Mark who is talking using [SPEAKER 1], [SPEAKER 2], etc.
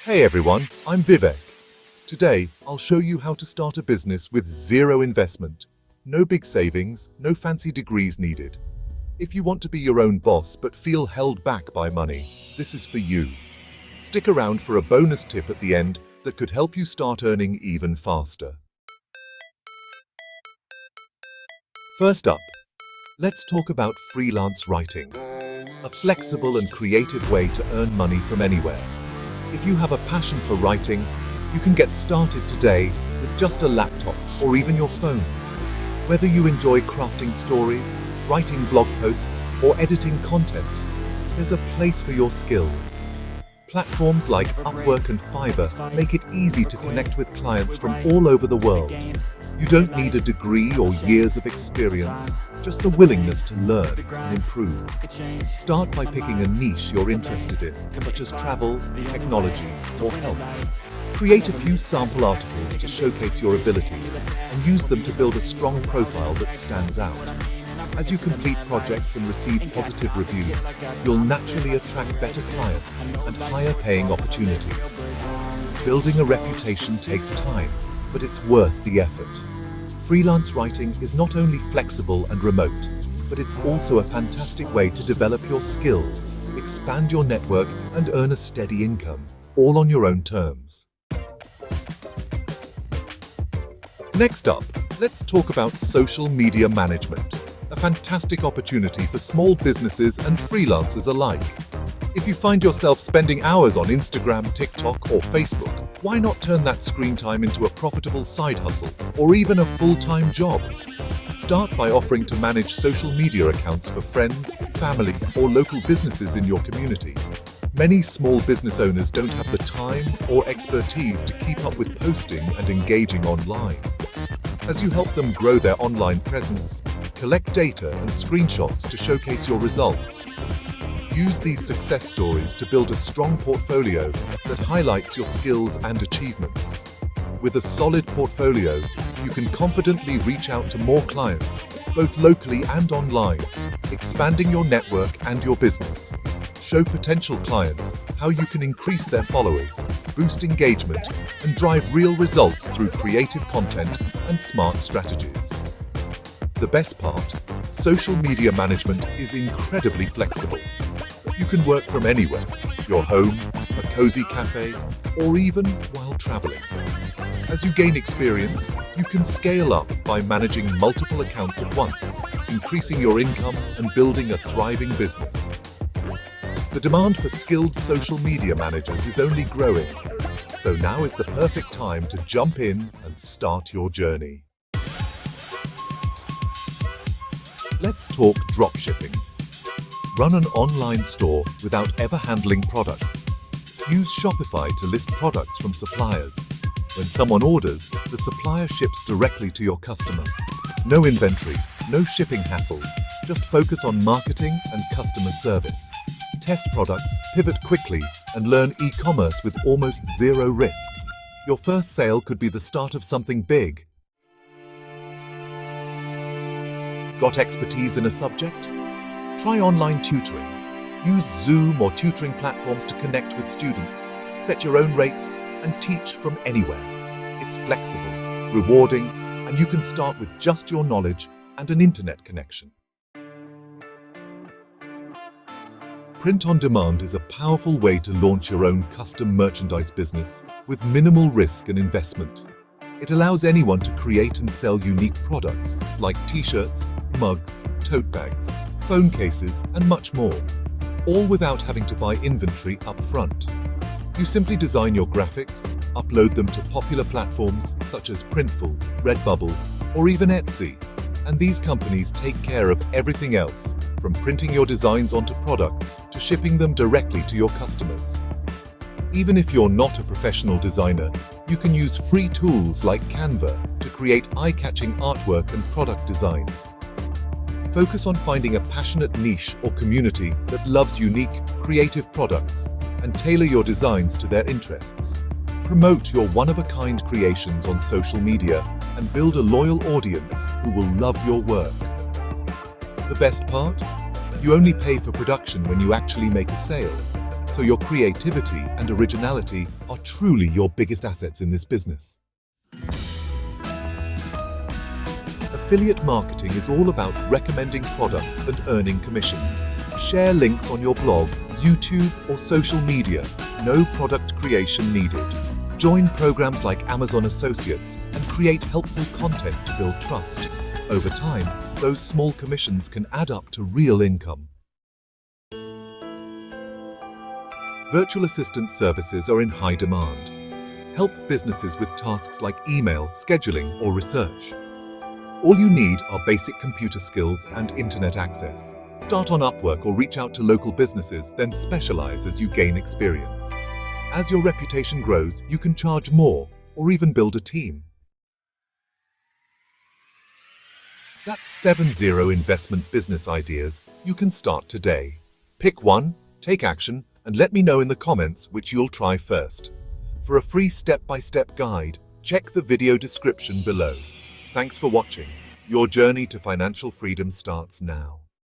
[SPEAKER 1] Hey everyone, I'm Vivek. Today, I'll show you how to start a business with zero investment. No big savings, no fancy degrees needed. If you want to be your own boss but feel held back by money, this is for you. Stick around for a bonus tip at the end that could help you start earning even faster. First up, let's talk about freelance writing, a flexible and creative way to earn money from anywhere. If you have a passion for writing, you can get started today with just a laptop or even your phone. Whether you enjoy crafting stories, writing blog posts, or editing content, there's a place for your skills. Platforms like Upwork and Fiverr make it easy to connect with clients from all over the world. You don't need a degree or years of experience, just the willingness to learn and improve. Start by picking a niche you're interested in, such as travel, technology, or health. Create a few sample articles to showcase your abilities and use them to build a strong profile that stands out. As you complete projects and receive positive reviews, you'll naturally attract better clients and higher paying opportunities. Building a reputation takes time, but it's worth the effort. Freelance writing is not only flexible and remote, but it's also a fantastic way to develop your skills, expand your network, and earn a steady income, all on your own terms. Next up, let's talk about social media management, a fantastic opportunity for small businesses and freelancers alike. If you find yourself spending hours on Instagram, TikTok, or Facebook, why not turn that screen time into a profitable side hustle or even a full-time job? Start by offering to manage social media accounts for friends, family, or local businesses in your community. Many small business owners don't have the time or expertise to keep up with posting and engaging online. As you help them grow their online presence, collect data and screenshots to showcase your results. Use these success stories to build a strong portfolio that highlights your skills and achievements. With a solid portfolio, you can confidently reach out to more clients, both locally and online, expanding your network and your business. Show potential clients how you can increase their followers, boost engagement, and drive real results through creative content and smart strategies. The best part, social media management is incredibly flexible. You can work from anywhere, your home, a cozy cafe, or even while traveling. As you gain experience, you can scale up by managing multiple accounts at once, increasing your income and building a thriving business. The demand for skilled social media managers is only growing, so now is the perfect time to jump in and start your journey. Let's talk dropshipping. Run an online store without ever handling products. Use Shopify to list products from suppliers. When someone orders, the supplier ships directly to your customer. No inventory, no shipping hassles, just focus on marketing and customer service. Test products, pivot quickly, and learn e-commerce with almost zero risk. Your first sale could be the start of something big. Got expertise in a subject? Try online tutoring. Use Zoom or tutoring platforms to connect with students, set your own rates, and teach from anywhere. It's flexible, rewarding, and you can start with just your knowledge and an internet connection. Print on demand is a powerful way to launch your own custom merchandise business with minimal risk and investment. It allows anyone to create and sell unique products like t-shirts, mugs, tote bags, phone cases, and much more, all without having to buy inventory up front. You simply design your graphics, upload them to popular platforms such as Printful, Redbubble, or even Etsy, and these companies take care of everything else, from printing your designs onto products to shipping them directly to your customers. Even if you're not a professional designer, you can use free tools like Canva to create eye-catching artwork and product designs. Focus on finding a passionate niche or community that loves unique, creative products and tailor your designs to their interests. Promote your one-of-a-kind creations on social media and build a loyal audience who will love your work. The best part? You only pay for production when you actually make a sale. So your creativity and originality are truly your biggest assets in this business. Affiliate marketing is all about recommending products and earning commissions. Share links on your blog, YouTube, or social media. No product creation needed. Join programs like Amazon Associates and create helpful content to build trust. Over time, those small commissions can add up to real income. Virtual assistant services are in high demand. Help businesses with tasks like email, scheduling, or research. All you need are basic computer skills and internet access. Start on Upwork or reach out to local businesses, then specialize as you gain experience. As your reputation grows, you can charge more or even build a team. That's 70 investment business ideas you can start today. Pick one, take action, and let me know in the comments which you'll try first. For a free step-by-step guide, check the video description below. Thanks for watching. Your journey to financial freedom starts now.